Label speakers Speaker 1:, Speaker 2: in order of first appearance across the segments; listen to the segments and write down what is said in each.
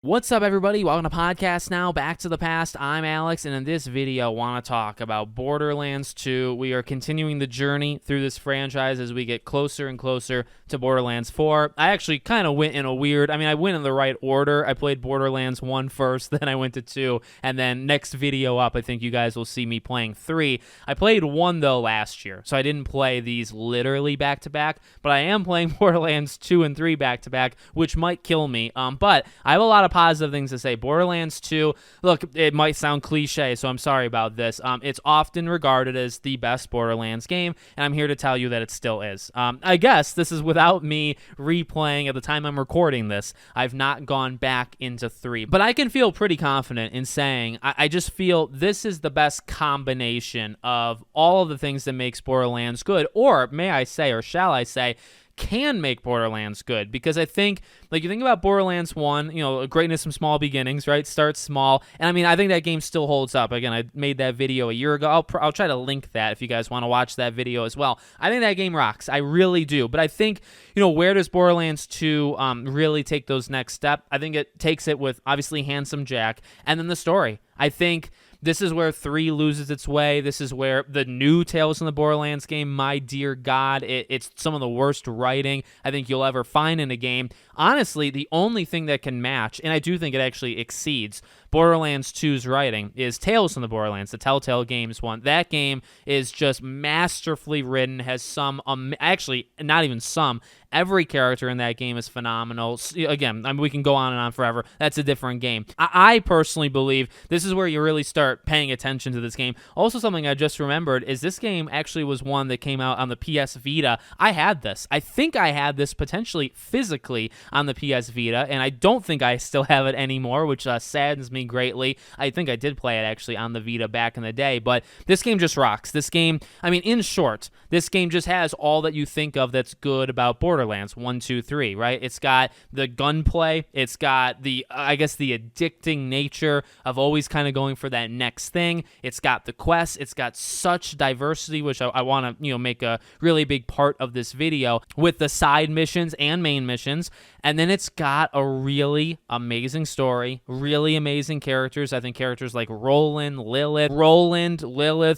Speaker 1: What's up, everybody? Welcome to Podcast Now, Back to the Past. I'm Alex, and in this video, I want to talk about Borderlands 2. We are continuing the journey through this franchise as we get closer and closer to Borderlands 4. I actually kind of went in a weird, I went in the right order. I played Borderlands 1 first, then I went to 2, and then next video up, I think you guys will see me playing 3. I played 1, though, last year, so I didn't play these literally back-to-back, but I am playing Borderlands 2 and 3 back-to-back, which might kill me, but I have a lot of positive things to say. Borderlands 2, look, it might sound cliche, so I'm sorry about this. It's often regarded as the best Borderlands game, and I'm here to tell you that it still is. I guess this is without me replaying at the time I'm recording this. I've not gone back into 3, but I can feel pretty confident in saying I just feel this is the best combination of all of the things that makes Borderlands good, or may I say, or shall I say, can make Borderlands good, because I think, like, you think about Borderlands 1, greatness from small beginnings, right? Start small, and I think that game still holds up. Again, I made that video a year ago. I'll try to link that if you guys want to watch that video as well. I think that game rocks. I really do, but I think, where does Borderlands 2 really take those next step? I think it takes it with, obviously, Handsome Jack, and then the story. I think this is where 3 loses its way. This is where the new Tales in the Borderlands game, my dear God, it's some of the worst writing I think you'll ever find in a game. Honestly, the only thing that can match, and I do think it actually exceeds, Borderlands 2's writing is Tales from the Borderlands, the Telltale Games one. That game is just masterfully written, has some, actually, not even some, every character in that game is phenomenal. Again, we can go on and on forever. That's a different game. I personally believe this is where you really start paying attention to this game. Also, something I just remembered is this game actually was one that came out on the PS Vita. I had this. I think I had this potentially physically on the PS Vita, and I don't think I still have it anymore, which saddens me greatly. I think I did play it actually on the Vita back in the day, but this game just rocks. This game, in short, this game just has all that you think of that's good about Borderlands 1, 2, 3, right? It's got the gunplay. It's got the, the addicting nature of always kind of going for that next thing. It's got the quests. It's got such diversity, which I want to, make a really big part of this video with the side missions and main missions. And then it's got a really amazing story, really amazing characters. I think characters like Roland, Lilith,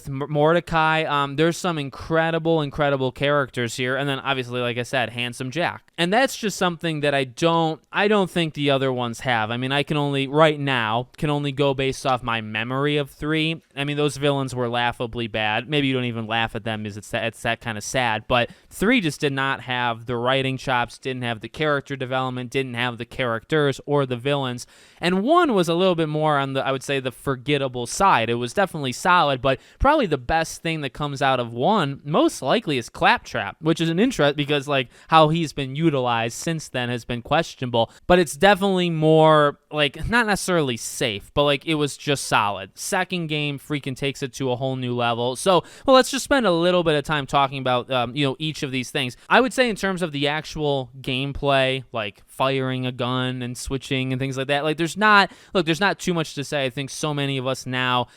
Speaker 1: Mordecai. There's some incredible characters here. And then obviously, like I said, Handsome Jack. And that's just something that I don't think the other ones have. I can only, right now, go based off my memory of 3. Those villains were laughably bad. Maybe you don't even laugh at them because it's that kind of sad. But 3 just did not have the writing chops, didn't have the character development, didn't have the characters or the villains. And 1 was a little bit more on the, I would say, the forgettable side. It was definitely solid, but probably the best thing that comes out of 1 most likely is Claptrap, which is an interest because, like, how he's been utilized since then has been questionable. But it's definitely more, like, not necessarily safe, but, like, it was just solid. Second game freaking takes it to a whole new level. So, well, let's just spend a little bit of time talking about, each of these things. I would say in terms of the actual gameplay, like firing a gun and switching and things like that, like, there's not too much to say. I think so many of us now,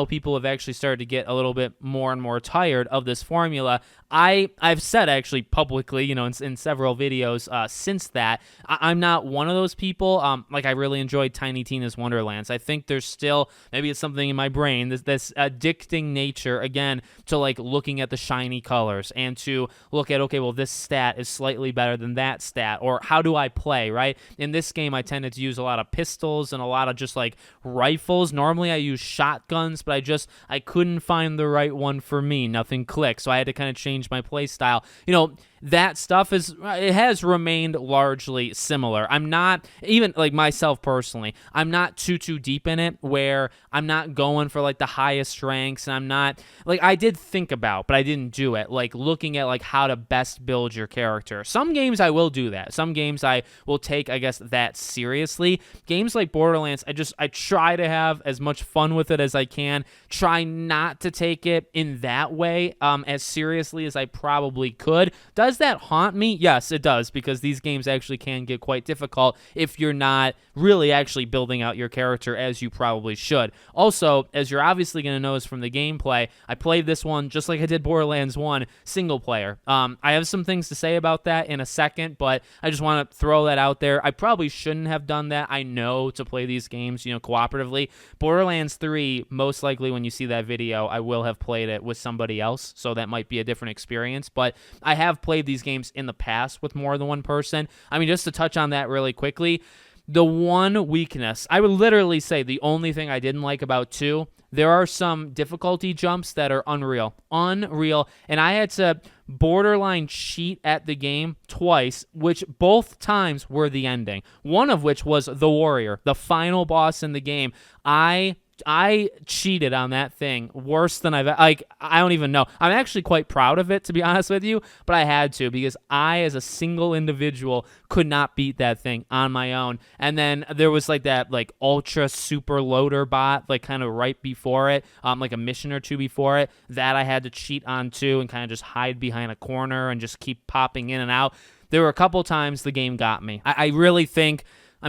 Speaker 1: people have actually started to get a little bit more and more tired of this formula. I've said actually publicly, in several videos since that, I'm not one of those people. I really enjoyed Tiny Tina's Wonderlands. I think there's still, maybe it's something in my brain, this addicting nature, again, to, like, looking at the shiny colors and to look at, okay, well, this stat is slightly better than that stat, or how do I play, right? In this game, I tended to use a lot of pistols and a lot of just, like, rifles. Normally, I use shotguns, but I couldn't find the right one for me. Nothing clicked, so I had to kind of change my play style. That stuff has remained largely similar. I'm not, even like myself personally, I'm not too deep in it where I'm not going for, like, the highest ranks, and I'm not, like, I did think about, but I didn't do it, like, looking at, like, how to best build your character. Some games I will do that. Some games I will take, I guess, that seriously. Games like Borderlands, I try to have as much fun with it as I can. Try not to take it in that way as seriously as I probably could. Does does that haunt me? Yes, it does, because these games actually can get quite difficult if you're not really actually building out your character as you probably should. Also, as you're obviously going to notice from the gameplay, I played this one just like I did Borderlands 1 single player. I have some things to say about that in a second, but I just want to throw that out there. I probably shouldn't have done that. I know to play these games, cooperatively. Borderlands 3, most likely when you see that video, I will have played it with somebody else, so that might be a different experience, but I have played these games in the past with more than one person. I mean, just to touch on that really quickly, the one weakness, I would literally say the only thing I didn't like about 2, there are some difficulty jumps that are unreal, and I had to borderline cheat at the game twice, which both times were the ending. One of which was the Warrior, the final boss in the game. I cheated on that thing worse than I don't even know. I'm actually quite proud of it, to be honest with you, but I had to, because I, as a single individual, could not beat that thing on my own. And then there was that ultra super loader bot, kind of right before it, like a mission or two before it, that I had to cheat on too, and kind of just hide behind a corner and just keep popping in and out. There were a couple times the game got me. I really think,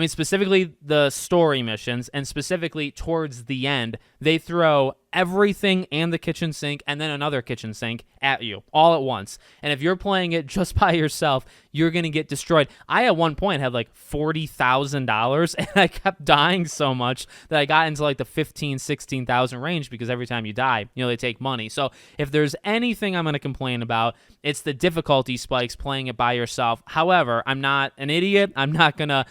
Speaker 1: specifically the story missions, and specifically towards the end, they throw everything and the kitchen sink and then another kitchen sink at you all at once. And if you're playing it just by yourself, you're going to get destroyed. I at one point had $40,000 and I kept dying so much that I got into the 15, 16,000 range, because every time you die, they take money. So if there's anything I'm going to complain about, it's the difficulty spikes playing it by yourself. However, I'm not an idiot. I'm not going to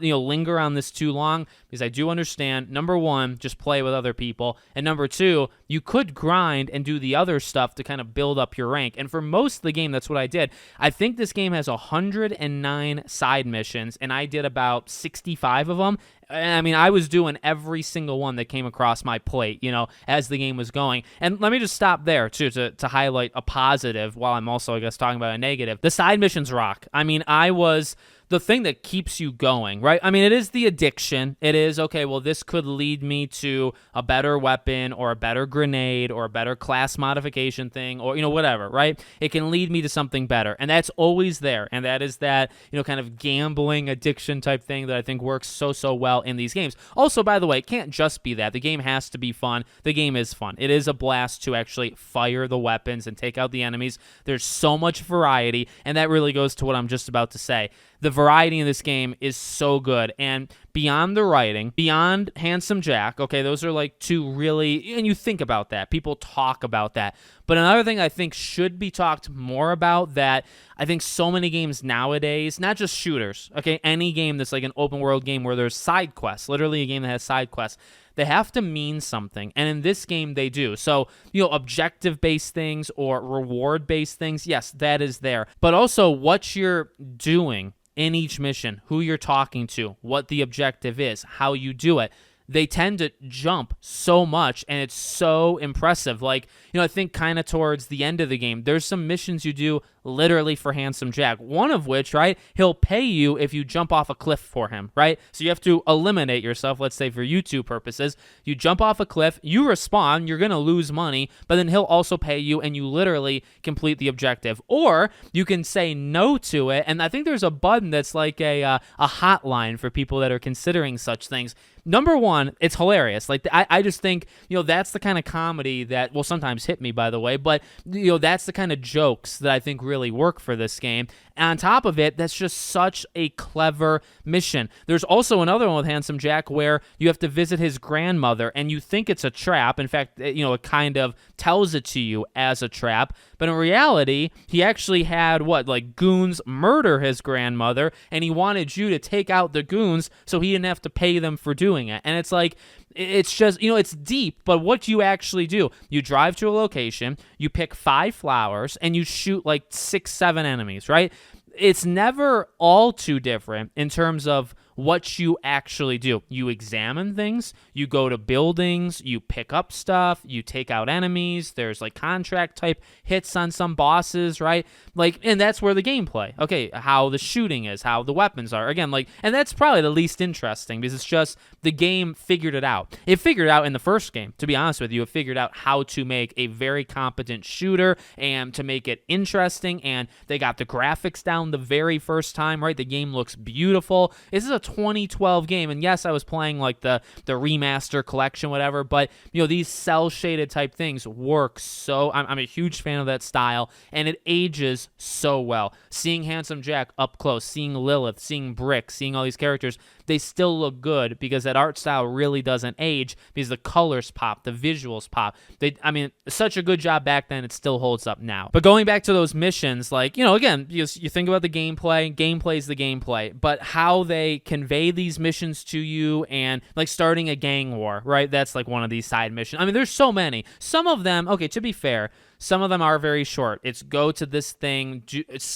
Speaker 1: linger on this too long, because I do understand, number one, just play with other people, and number two, you could grind and do the other stuff to kind of build up your rank. And for most of the game, that's what I did. I think this game has 109 side missions, and I did about 65 of them. I was doing every single one that came across my plate, as the game was going. And let me just stop there, too, to highlight a positive, while I'm also, I guess, talking about a negative. The side missions rock. I was the thing that keeps you going, right? It is the addiction. It is, okay, well, this could lead me to a better weapon or a better grenade or a better class modification thing, or, whatever, right? It can lead me to something better. And that's always there. And that is that, kind of gambling addiction type thing that I think works so well in these games. Also, by the way, it can't just be that. The game has to be fun. The game is fun. It is a blast to actually fire the weapons and take out the enemies. There's so much variety, and that really goes to what I'm just about to say. The variety in this game is so good, and beyond the writing, beyond Handsome Jack, okay, those are two really, and you think about that. People talk about that. But another thing I think should be talked more about, that I think so many games nowadays, not just shooters, okay, any game that's an open world game where there's side quests, literally a game that has side quests, they have to mean something. And in this game, they do. So, objective-based things or reward-based things, yes, that is there. But also what you're doing in each mission, who you're talking to, what the objective is, how you do it. They tend to jump so much, and it's so impressive. I think kind of towards the end of the game, there's some missions you do literally for Handsome Jack. One of which, right, he'll pay you if you jump off a cliff for him, right? So you have to eliminate yourself, let's say for YouTube purposes. You jump off a cliff, you respawn, you're going to lose money, but then he'll also pay you, and you literally complete the objective. Or you can say no to it, and I think there's a button that's like a hotline for people that are considering such things. Number one, it's hilarious. I just think, that's the kind of comedy that will sometimes hit me, by the way, but, that's the kind of jokes that I think really work for this game. And on top of it, that's just such a clever mission. There's also another one with Handsome Jack where you have to visit his grandmother, and you think it's a trap. In fact, it kind of tells it to you as a trap. But in reality, he actually had, goons murder his grandmother, and he wanted you to take out the goons so he didn't have to pay them for doing it. And it's just, it's deep, but what do you actually do? You drive to a location, you pick 5 flowers, and you shoot 6, 7 enemies, right? It's never all too different in terms of what you actually do. You examine things, you go to buildings, you pick up stuff, you take out enemies, there's like contract type hits on some bosses, right? Like, and that's where the gameplay, okay, how the shooting is, how the weapons are, again, like, and that's probably the least interesting because it's just the game figured it out. It figured out in the first game, to be honest with you, it figured out how to make a very competent shooter and to make it interesting, and they got the graphics down the very first time, right? The game looks beautiful. This is a 2012 game, and yes, I was playing like the remaster collection, whatever, but these cell shaded type things work so. I'm a huge fan of that style, and it ages so well. Seeing Handsome Jack up close, seeing Lilith, seeing Brick, seeing all these characters, they still look good because that art style really doesn't age because the colors pop, the visuals pop. Such a good job back then, it still holds up now. But going back to those missions, like, again, you think about the gameplay is the gameplay, but how they convey these missions to you, and like starting a gang war, right? That's like one of these side missions. There's so many. Some of them, okay, to be fair, some of them are very short. It's go to this thing,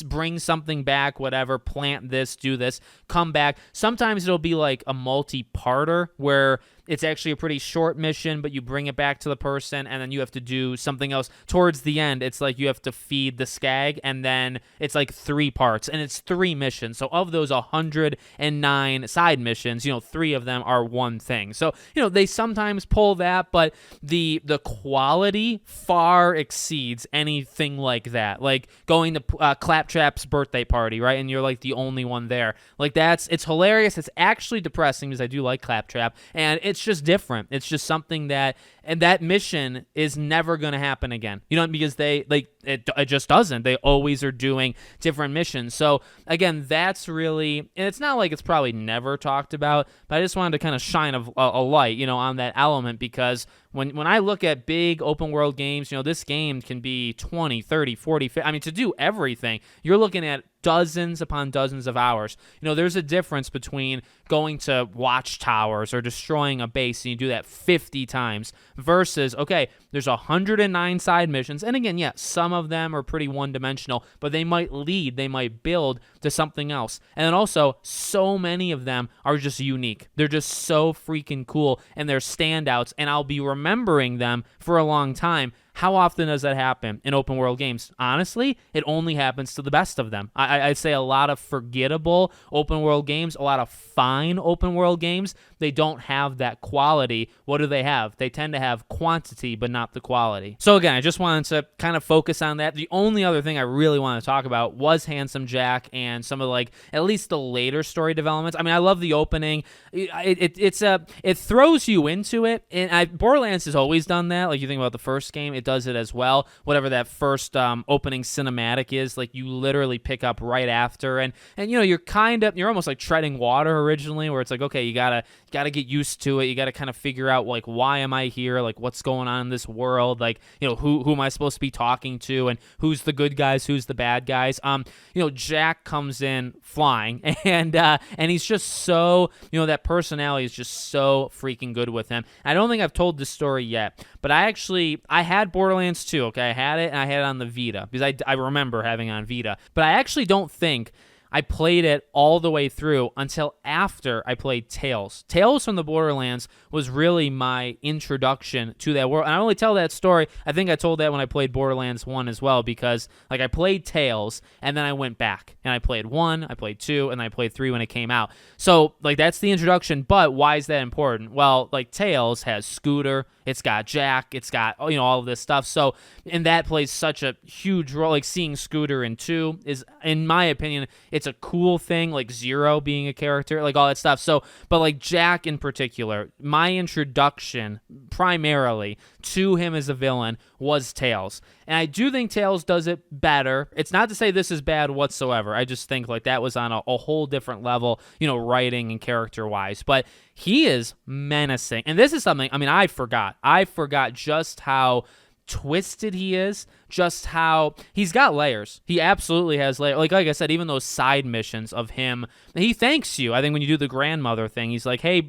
Speaker 1: bring something back, whatever, plant this, do this, come back. Sometimes it'll be like a multi-parter where it's actually a pretty short mission, but you bring it back to the person, and then you have to do something else. Towards the end, it's like you have to feed the skag, and then it's like 3 parts, and it's 3 missions. So of those 109 side missions, 3 of them are one thing. So, they sometimes pull that, but the quality far exceeds anything like that. Like going to Claptrap's birthday party, right? And you're like the only one there. Like it's hilarious. It's actually depressing because I do like Claptrap, and it's just different. It's just something that mission is never going to happen again. Because it just doesn't. They always are doing different missions. So again, that's really, and it's not like it's probably never talked about, but I just wanted to kind of shine a light, on that element, because when I look at big open world games, this game can be 20, 30, 40, 50, to do everything, you're looking at dozens upon dozens of hours. There's a difference between going to watchtowers or destroying a base, and you do that 50 times, versus, okay, there's 109 side missions, and again, yeah, some of them are pretty one-dimensional, but they might build to something else. And then also, so many of them are just unique. They're just so freaking cool, and they're standouts, and I'll be remembering them for a long time. How often does that happen in open world games? Honestly, it only happens to the best of them. I'd say a lot of forgettable open world games, a lot of fine open world games, they don't have that quality. What do they have? They tend to have quantity, but not the quality. So again, I just wanted to kind of focus on that. The only other thing I really want to talk about was Handsome Jack and some of at least the later story developments. I love the opening. It throws you into it, and Borderlands has always done that. Like, you think about the first game, it does it as well. Whatever that first opening cinematic is, like, you literally pick up right after, and you're almost like treading water originally, where it's like, okay, you gotta get used to it. You gotta kind of figure out, like, why am I here? Like, what's going on in this world? Like, who am I supposed to be talking to, and who's the good guys, who's the bad guys? Jack comes in flying, and he's just so, that personality is just so freaking good with him. I don't think I've told this story yet, but I had Borderlands 2, okay? I had it, and I had it on the Vita, because I remember having it on Vita, but I actually don't think I played it all the way through until after I played Tales. Tales from the Borderlands was really my introduction to that world. And I only tell that story, I think I told that when I played Borderlands 1 as well, because like I played Tales, and then I went back, and I played 1, I played 2, and I played 3 when it came out. So like that's the introduction, but why is that important? Well, like Tales has Scooter, it's got Jack, it's got all of this stuff. So, and that plays such a huge role. Like seeing Scooter in 2 is, in my opinion, it's a cool thing, like Zero being a character, like all that stuff. So, but like Jack in particular, my introduction primarily to him as a villain was Tales. And I do think Tales does it better. It's not to say this is bad whatsoever. I just think like that was on a whole different level, writing and character-wise. But he is menacing. And this is something, I forgot just how twisted he is, just how he's got layers. He absolutely has layers. Like I said, even those side missions of him, he thanks you. I think when you do the grandmother thing, he's like, hey,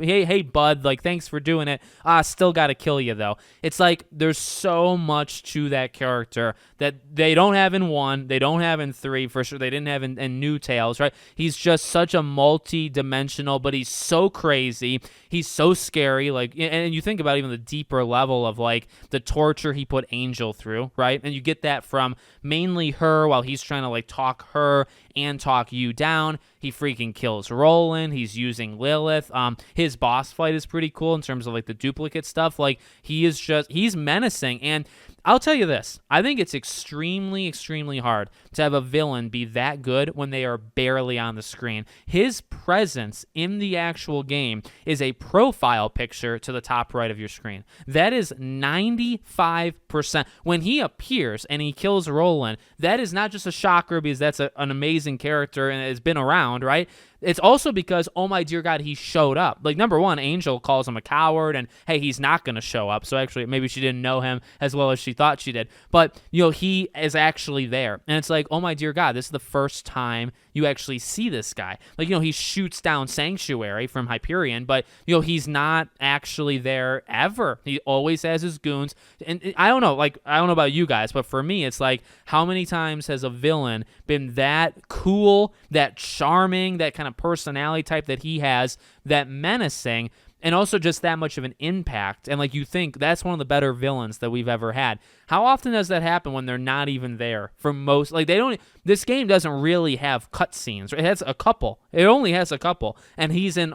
Speaker 1: bud, like, thanks for doing it. Still got to kill you, though. It's like there's so much to that character that they don't have in 1, they don't have in 3, for sure. They didn't have in New Tales, right? He's just such a multi-dimensional, but he's so crazy. He's so scary. Like, and you think about even the deeper level of like the torture he put Angel through, right? And you get that from mainly her while he's trying to like talk her and talk you down. He freaking kills Roland. He's using Lilith. His boss fight is pretty cool in terms of like the duplicate stuff. Like, he's menacing. And I'll tell you this, I think it's extremely, extremely hard to have a villain be that good when they are barely on the screen. His presence in the actual game is a profile picture to the top right of your screen. That is 95%. When he appears and he kills Roland, that is not just a shocker because that's an amazing character and has been around, right? It's also because, oh my dear God, he showed up. Like, number one, Angel calls him a coward, and hey, he's not going to show up. So actually, maybe she didn't know him as well as she thought she did. But, he is actually there. And it's like, oh my dear God, this is the first time you actually see this guy. Like, he shoots down Sanctuary from Hyperion, but, he's not actually there ever. He always has his goons. And I don't know, I don't know about you guys, but for me, it's like, how many times has a villain been that cool, that charming, that kind of personality type that he has, that menacing, and also just that much of an impact? And like, you think that's one of the better villains that we've ever had. How often does that happen when they're not even there for most? Like, this game doesn't really have cutscenes. It has a couple. It only has a couple, and he's in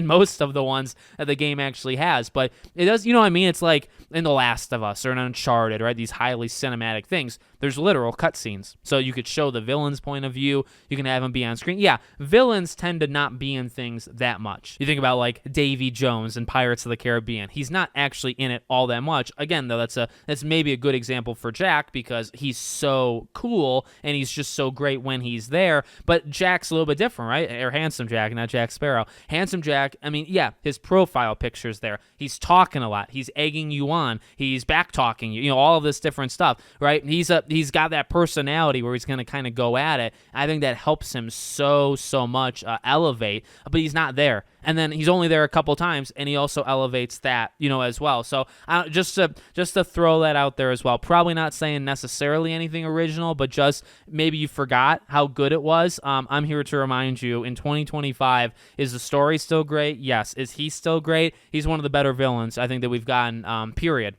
Speaker 1: most of the ones that the game actually has. But it does, you know what I mean? It's like in The Last of Us or in Uncharted, right? These highly cinematic things. There's literal cutscenes, so you could show the villain's point of view. You can have him be on screen. Yeah, villains tend to not be in things that much. You think about like Davy Jones in Pirates of the Caribbean. He's not actually in it all that much. Again, though, that's maybe a good example for Jack because he's so cool and he's just so great when he's there. But Jack's a little bit different, right? Or Handsome Jack, not Jack Sparrow. Handsome Jack, I mean, yeah, his profile picture's there. He's talking a lot. He's egging you on. He's back talking you. All of this different stuff, right? He's got that personality where he's going to kind of go at it. I think that helps him so much elevate, but he's not there. And then he's only there a couple times, and he also elevates that, as well. So just to throw that out there as well. Probably not saying necessarily anything original, but just maybe you forgot how good it was. I'm here to remind you, in 2025, is the story still great? Yes. Is he still great? He's one of the better villains I think that we've gotten, period,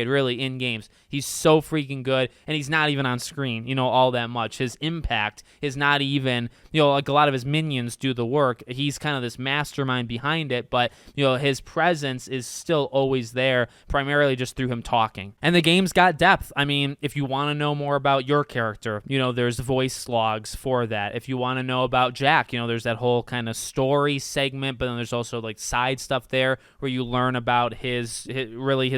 Speaker 1: really, in games. He's so freaking good, and he's not even on screen, all that much. His impact is not even, like a lot of his minions do the work. He's kind of this mastermind behind it, but, his presence is still always there, primarily just through him talking. And the game's got depth. I mean, if you want to know more about your character, there's voice logs for that. If you want to know about Jack, there's that whole kind of story segment, but then there's also like side stuff there where you learn about his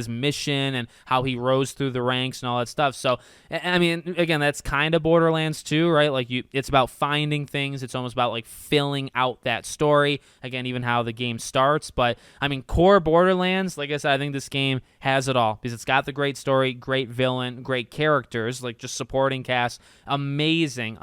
Speaker 1: mission and how he rose through the ranks and all that stuff. So, I mean, again, that's kind of Borderlands 2, right? Like, it's about finding things. It's almost about like filling out that story. Again, even how the game starts. But I mean, core Borderlands, like I said, I think this game has it all because it's got the great story, great villain, great characters, like just supporting cast, amazing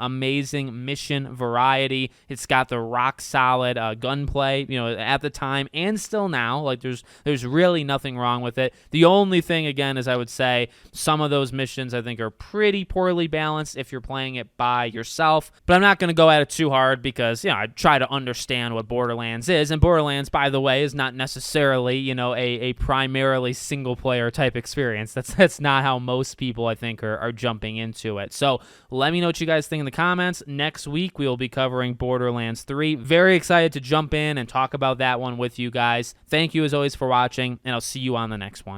Speaker 1: mission variety. It's got the rock solid gunplay, at the time and still now. Like, there's really nothing wrong with it. The only thing, again, is I would say some of those missions I think are pretty poorly balanced if you're playing it by yourself. But I'm not going to go at it too hard because, I try to understand what Borderlands is. And Borderlands, by the way, is not necessarily, a primarily single-player type experience. That's not how most people, I think, are jumping into it. So let me know what you guys think in the comments. Next week, we will be covering Borderlands 3. Very excited to jump in and talk about that one with you guys. Thank you, as always, for watching, and I'll see you on the next one.